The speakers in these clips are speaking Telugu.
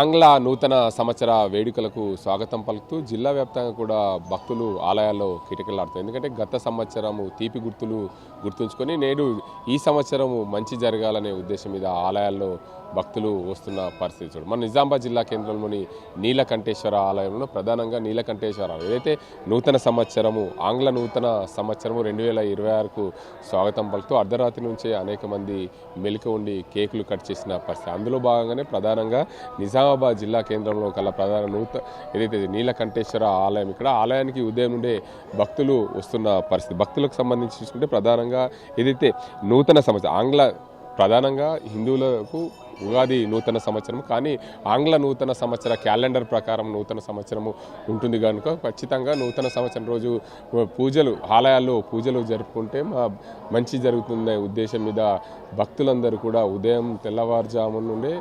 ఆంగ్ల నూతన సంవత్సర వేడుకలకు స్వాగతం పలుకుతూ జిల్లా వ్యాప్తంగా కూడా భక్తులు ఆలయాల్లో కిటకిలాడుతారు. ఎందుకంటే గత సంవత్సరము తీపి గుర్తులు గుర్తుంచుకొని నేడు ఈ సంవత్సరము మంచి జరగాలనే ఉద్దేశం మీద ఆలయాల్లో భక్తులు వస్తున్న పరిస్థితి చూడు. మన నిజామాబాద్ జిల్లా కేంద్రంలోని నీలకంఠేశ్వర ఆలయంలో ప్రధానంగా నీలకంఠేశ్వర ఏదైతే నూతన సంవత్సరము ఆంగ్ల నూతన సంవత్సరము 2026కు స్వాగతం పలుకుతూ అర్ధరాత్రి నుంచే అనేక మంది మెలిక ఉండి కేకులు కట్ చేసిన పరిస్థితి. అందులో భాగంగానే ప్రధానంగా నిజామాబాద్ జిల్లా కేంద్రంలో కల ప్రధాన ఏదైతే నీలకంఠేశ్వర ఆలయం, ఇక్కడ ఆలయానికి ఉదయం నుండే భక్తులు వస్తున్న పరిస్థితి. భక్తులకు సంబంధించి చూసుకుంటే ప్రధానంగా ఏదైతే నూతన సంవత్సరం ప్రధానంగా హిందువులకు ఉగాది నూతన సంవత్సరం, కానీ ఆంగ్ల నూతన సంవత్సర క్యాలెండర్ ప్రకారం నూతన సంవత్సరము ఉంటుంది కనుక ఖచ్చితంగా నూతన సంవత్సరం రోజు ఆలయాల్లో పూజలు జరుపుకుంటే మంచి జరుగుతుందనే ఉద్దేశం మీద భక్తులందరూ కూడా ఉదయం తెల్లవారుజాము నుండే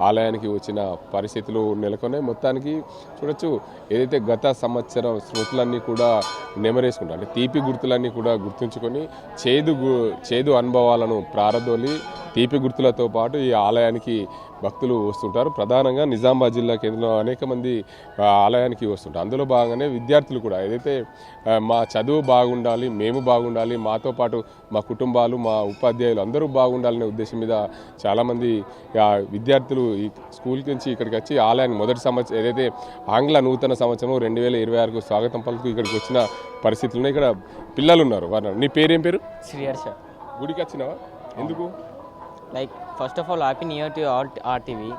ఆలయానికి వచ్చిన పరిస్థితులు నెలకొన్నాయి. మొత్తానికి చూడొచ్చు, ఏదైతే గత సంవత్సరం స్మృతులన్నీ కూడా నెమరేసుకుంటారు, అంటే తీపి గుర్తులన్నీ కూడా గుర్తుంచుకొని చేదు అనుభవాలను ప్రారదోలి తీపి గుర్తులతో పాటు ఈ ఆలయానికి భక్తులు వస్తుంటారు. ప్రధానంగా నిజామాబాద్ జిల్లా కేంద్రంలో అనేక మంది ఆలయానికి వస్తుంటారు. అందులో భాగంగానే విద్యార్థులు కూడా ఏదైతే మా చదువు బాగుండాలి, మేము బాగుండాలి, మాతో పాటు మా కుటుంబాలు, మా ఉపాధ్యాయులు అందరూ బాగుండాలనే ఉద్దేశం మీద చాలామంది విద్యార్థులు ఈ స్కూల్ నుంచి ఇక్కడికి వచ్చి ఆలయాన్ని మొదటి సంవత్సరం ఏదైతే ఆంగ్ల నూతన సంవత్సరం 2026కు స్వాగతం పలుకుతూ ఇక్కడికి వచ్చిన పరిస్థితులు ఉన్నాయి. ఇక్కడ పిల్లలు ఉన్నారు. నీ పేరేం పేరు? శ్రీహర్ష. గుడికి వచ్చినావా? ఎందుకు? Like first of all happy new year to RTV.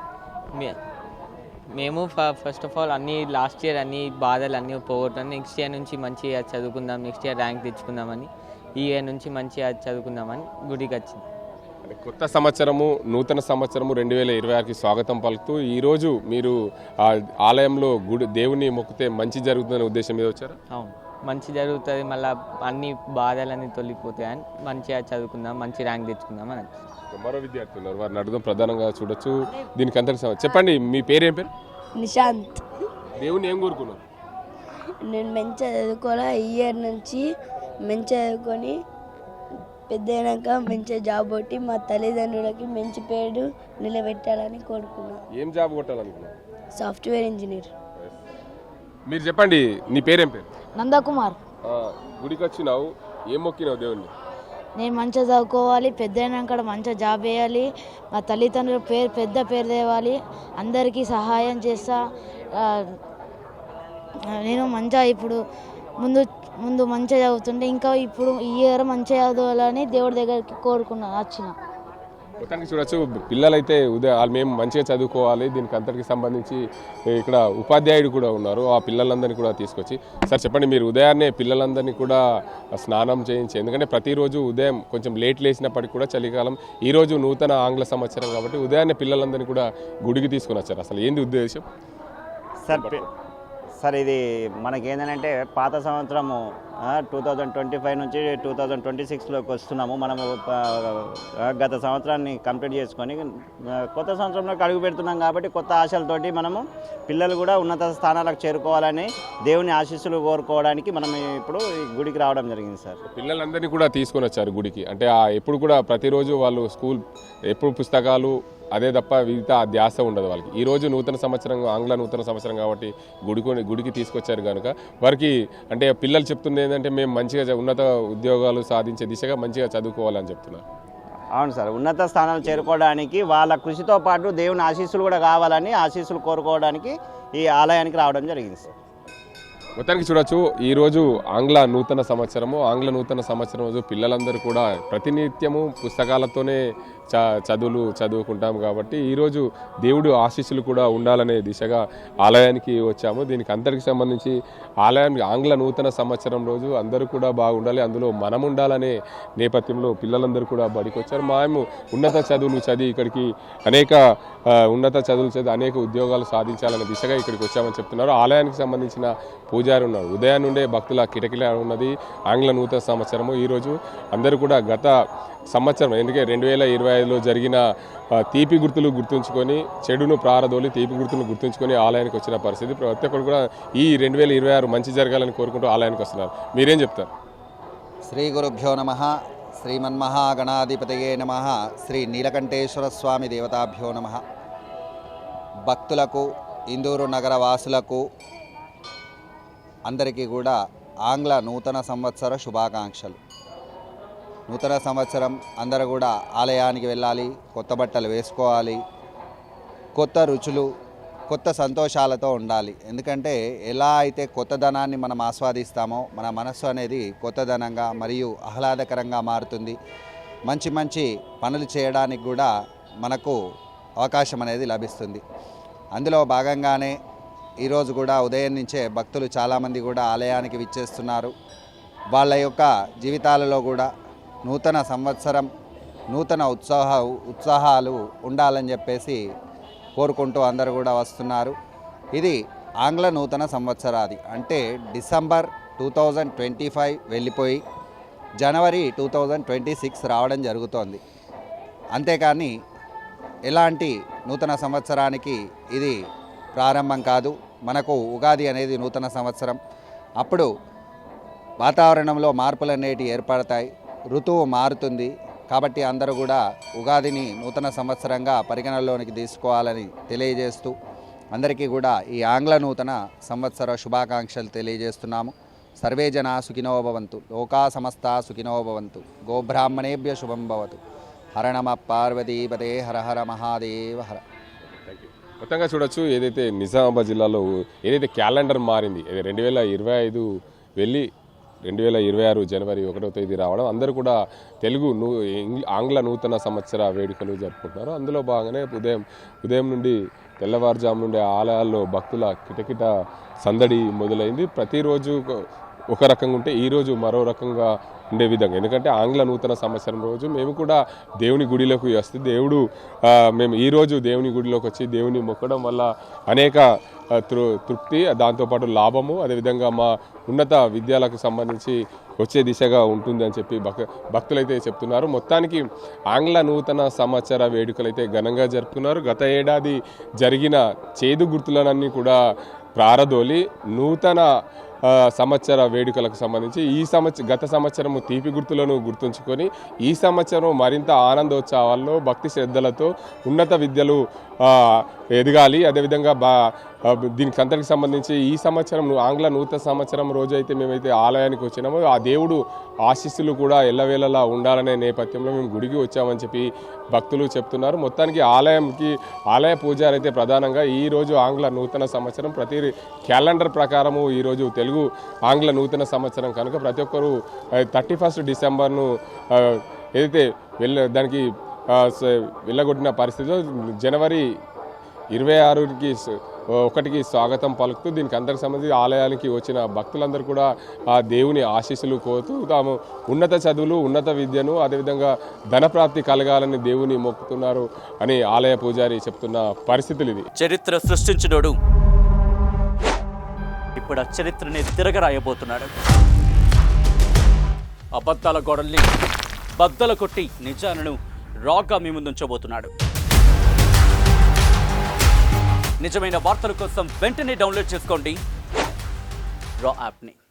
మేము first of all last year అన్ని బాధలు అన్నీ పోగొట్టాను. నెక్స్ట్ ఇయర్ నుంచి మంచిగా చదువుకుందాం, నెక్స్ట్ ఇయర్ ర్యాంక్ తెచ్చుకుందామని, ఈ ఇయర్ నుంచి మంచిగా చదువుకుందామని గుడికి వచ్చింది. కొత్త సంవత్సరము నూతన సంవత్సరము 2026కి స్వాగతం పలుకుతూ ఈరోజు మీరు ఆలయంలో దేవుని మొక్కితే మంచి జరుగుతుందనే ఉద్దేశం మీద వచ్చారా? అవును, మంచి జరుగుతుంది, మళ్ళీ అన్ని బాధలన్నీ తొలగిపోతాయని మంచిగా చదువుకుందాం, మంచి ర్యాంక్ తెచ్చుకుందాం అని. మరో విద్యార్థి ఉన్నారు, వారిని అడుగుదాం. ప్రధానంగా చూడొచ్చు దీనికి అంతటి చెప్పండి, మీ పేరేం పేరు? నిశాంత్. దేవుని ఏం కోరుకున్నారు? నేను మంచిగా చదువుకోవాలా, ఈ ఇయర్ నుంచి మంచిగా చదువుకొని పెద్ద అయినాక మంచిగా జాబ్ కొట్టి మా తల్లిదండ్రులకి మంచి పేరు నిలబెట్టాలని కోరుకున్నాను. ఏం జాబ్ కొట్టాలనుకున్నా? Software engineer. మీరు చెప్పండి, నీ పేరేం పేరు? నందకుమార్. గుడికి వచ్చినావు, ఏం మొక్కినావు దేవుణ్ణి? నేను మంచిగా చదువుకోవాలి, పెద్ద అయినాక మంచిగా జాబ్ వేయాలి, మా తల్లిదండ్రుల పెద్ద పేరు తేవాలి, అందరికీ సహాయం చేస్తా. నేను మంచిగా ఇప్పుడు ముందు మంచిగా చదువుతుంటే ఇంకా ఇప్పుడు ఈ ఇయర్ మంచిగా చదవాలని దేవుడి దగ్గరికి వచ్చిన. మొత్తానికి చూడొచ్చు, పిల్లలైతే మేము మంచిగా చదువుకోవాలి, దీనికి అంతటికి సంబంధించి ఇక్కడ ఉపాధ్యాయుడు కూడా ఉన్నారు, ఆ పిల్లలందరినీ కూడా తీసుకొచ్చి. సార్ చెప్పండి, మీరు ఉదయాన్నే పిల్లలందరినీ కూడా స్నానం చేయించి, ఎందుకంటే ప్రతిరోజు ఉదయం కొంచెం లేట్ లేచినప్పటికీ కూడా చలికాలం, ఈరోజు నూతన ఆంగ్ల సంవత్సరం కాబట్టి ఉదయాన్నే పిల్లలందరినీ కూడా గుడికి తీసుకొని వచ్చారు. అసలు ఏంది ఉద్దేశం? సార్ ఇది మనకేంటంటే పాత సంవత్సరము 2025 నుంచి 2026లోకి వస్తున్నాము. మనము గత సంవత్సరాన్ని కంప్లీట్ చేసుకొని కొత్త సంవత్సరంలోకి అడుగు పెడుతున్నాం కాబట్టి కొత్త ఆశలతోటి మనము పిల్లలు కూడా ఉన్నత స్థానాలకు చేరుకోవాలని దేవుని ఆశీస్సులు కోరుకోవడానికి మనం ఇప్పుడు ఈ గుడికి రావడం జరిగింది సార్. పిల్లలందరినీ కూడా తీసుకొని వచ్చారు గుడికి, అంటే ఎప్పుడు కూడా ప్రతిరోజు వాళ్ళు స్కూల్ ఎప్పుడు పుస్తకాలు అదే తప్ప మిగతా ధ్యాస ఉండదు వాళ్ళకి. ఈరోజు నూతన సంవత్సరం ఆంగ్ల నూతన సంవత్సరం కాబట్టి గుడికి తీసుకొచ్చారు కనుక వారికి, అంటే పిల్లలు చెప్తుంది ఏంటంటే మేము మంచిగా ఉన్నత ఉద్యోగాలు సాధించే దిశగా మంచిగా చదువుకోవాలని చెప్తున్నారు. అవును సార్, ఉన్నత స్థానాలు చేరుకోవడానికి వాళ్ళ కృషితో పాటు దేవుని ఆశీస్సులు కూడా కావాలని ఆశీస్సులు కోరుకోవడానికి ఈ ఆలయానికి రావడం జరిగింది సార్. మొత్తానికి చూడొచ్చు, ఈరోజు ఆంగ్ల నూతన సంవత్సరం రోజు పిల్లలందరూ కూడా ప్రతినిత్యము పుస్తకాలతోనే చదువుకుంటాం కాబట్టి ఈరోజు దేవుడు ఆశీస్సులు కూడా ఉండాలనే దిశగా ఆలయానికి వచ్చాము. దీనికి అంతటికి సంబంధించి ఆంగ్ల నూతన సంవత్సరం రోజు అందరూ కూడా బాగుండాలి, అందులో మనం ఉండాలనే నేపథ్యంలో పిల్లలందరూ కూడా బడికి వచ్చారు. మేము ఉన్నత చదువులు చదివి ఇక్కడికి అనేక ఉద్యోగాలు సాధించాలనే దిశగా ఇక్కడికి వచ్చామని చెప్తున్నారు. ఆలయానికి సంబంధించిన పూజారి ఉన్నారు, ఉదయం నుండే భక్తుల కిటకిల ఉన్నది ఆంగ్ల నూతన సంవత్సరము. ఈరోజు అందరూ కూడా గత సంవత్సరం, ఎందుకంటే 2025లో జరిగిన తీపి గుర్తులు గుర్తుంచుకొని చెడును ప్రారదోలి తీపి గుర్తులను గుర్తుంచుకొని ఆలయానికి వచ్చిన పరిస్థితి. ప్రతి ఒక్కరు కూడా ఈ 2026 మంచి జరగాలని కోరుకుంటూ ఆలయానికి వస్తున్నారు. మీరేం చెప్తారు? శ్రీ గురుభ్యో నమః. శ్రీమన్మహాగణాధిపతయే నమః. శ్రీ నీలకంఠేశ్వర స్వామి దేవతాభ్యో నమః. భక్తులకు ఇందూరు నగర వాసులకు అందరికీ కూడా ఆంగ్ల నూతన సంవత్సర శుభాకాంక్షలు. నూతన సంవత్సరం అందరూ కూడా ఆలయానికి వెళ్ళాలి, కొత్త బట్టలు వేసుకోవాలి, కొత్త రుచులు, కొత్త సంతోషాలతో ఉండాలి. ఎందుకంటే ఎలా అయితే కొత్తదనాన్ని మనం ఆస్వాదిస్తామో మన మనస్సు అనేది కొత్తదనంగా మరియు ఆహ్లాదకరంగా మారుతుంది. మంచి మంచి పనులు చేయడానికి కూడా మనకు అవకాశం అనేది లభిస్తుంది. అందులో భాగంగానే ఈరోజు కూడా ఉదయం నుంచే భక్తులు చాలామంది కూడా ఆలయానికి విచ్చేస్తున్నారు. వాళ్ళ యొక్క జీవితాలలో కూడా నూతన సంవత్సరం, నూతన ఉత్సాహాలు ఉండాలని చెప్పేసి కోరుకుంటూ అందరూ కూడా వస్తున్నారు. ఇది ఆంగ్ల నూతన సంవత్సరాది అంటే డిసెంబర్ 2025 వెళ్ళిపోయి జనవరి 2026 రావడం జరుగుతోంది. అంతేకాని ఎలాంటి నూతన సంవత్సరానికి ఇది ప్రారంభం కాదు. మనకు ఉగాది అనేది నూతన సంవత్సరం. అప్పుడు వాతావరణంలో మార్పులు అనేటివి ఏర్పడతాయి, ఋతువు మారుతుంది. కాబట్టి అందరూ కూడా ఉగాదిని నూతన సంవత్సరంగా పరిగణనలోనికి తీసుకోవాలని తెలియజేస్తూ అందరికీ కూడా ఈ ఆంగ్ల నూతన సంవత్సర శుభాకాంక్షలు తెలియజేస్తున్నాము. సర్వే జనా సుఖినో భవంతు, లోకా సమస్తా సుఖినో భవంతు, గోబ్రాహ్మణేభ్య శుభం భవతు. హర నమ పార్వతీపదే, హర హర మహాదేవ హర. మొత్తంగా చూడొచ్చు, ఏదైతే నిజామాబాద్ జిల్లాలో ఏదైతే క్యాలెండర్ మారింది, 2025 వెళ్ళి 2026 జనవరి 1వ తేదీ రావడం, అందరూ కూడా తెలుగు ఆంగ్ల నూతన సంవత్సర వేడుకలు జరుపుకుంటున్నారు. అందులో భాగంగానే ఉదయం నుండి తెల్లవారుజాము నుండి ఆలయాల్లో భక్తుల కిటకిట సందడి మొదలైంది. ప్రతిరోజు ఒక రకంగా ఉంటే ఈరోజు మరో రకంగా ఉండే విధంగా, ఎందుకంటే ఆంగ్ల నూతన సంవత్సరం రోజు మేము కూడా దేవుని గుడిలోకి వస్తే మేము ఈరోజు దేవుని గుడిలోకి వచ్చి దేవుని మొక్కడం వల్ల అనేక తృప్తి, దాంతోపాటు లాభము, అదేవిధంగా మా ఉన్నత విద్యాలకు సంబంధించి వచ్చే దిశగా ఉంటుంది అని చెప్పి భక్తులైతే చెప్తున్నారు. మొత్తానికి ఆంగ్ల నూతన సంవత్సర వేడుకలైతే ఘనంగా జరుపుకున్నారు. గత ఏడాది జరిగిన చేదు గుర్తులనన్నీ కూడా ప్రారదోలి నూతన సంవత్సర వేడుకలకు సంబంధించి గత సంవత్సరము తీపి గుర్తులను గుర్తుంచుకొని ఈ సంవత్సరం మరింత ఆనందోత్సవాల్లో భక్తి శ్రద్ధలతో ఉన్నత విద్యలు ఎదగాలి. అదేవిధంగా దీనికి అంతటికి సంబంధించి ఈ సంవత్సరం ఆంగ్ల నూతన సంవత్సరం రోజు అయితే మేమైతే ఆలయానికి వచ్చినామో ఆ దేవుడు ఆశీస్సులు కూడా ఎల్లవేళలా ఉండాలనే నేపథ్యంలో మేము గుడికి వచ్చామని చెప్పి భక్తులు చెప్తున్నారు. మొత్తానికి ఆలయ పూజారి అయితే ప్రధానంగా ఈరోజు ఆంగ్ల నూతన సంవత్సరం, ప్రతి క్యాలెండర్ ప్రకారము ఈరోజు తెలుగు ఆంగ్ల నూతన సంవత్సరం కనుక ప్రతి ఒక్కరూ 31 డిసెంబర్ను ఏదైతే దానికి వెళ్ళగొట్టిన పరిస్థితిలో జనవరి 26కి స్వాగతం పలుకుతూ దీనికి అందరికి సంబంధించి ఆలయానికి వచ్చిన భక్తులందరూ కూడా ఆ దేవుని ఆశీస్సులు కోరుతూ తాము ఉన్నత చదువులు, ఉన్నత విద్యను, అదేవిధంగా ధనప్రాప్తి కలగాలని దేవుని మొక్కుతున్నారు అని ఆలయ పూజారి చెప్తున్న పరిస్థితులు ఇది. చరిత్ర సృష్టించినోడు ఇప్పుడు ఆ చరిత్రని తిరగరాయబోతున్నాడు. అబద్ధాల గోడల్ని బద్దలు కొట్టి నిజాలను రాగా మీ ముందుంచబోతున్నాడు. నిజమైన వార్తల కోసం వెంటనే డౌన్లోడ్ చేసుకోండి రా యాప్ని.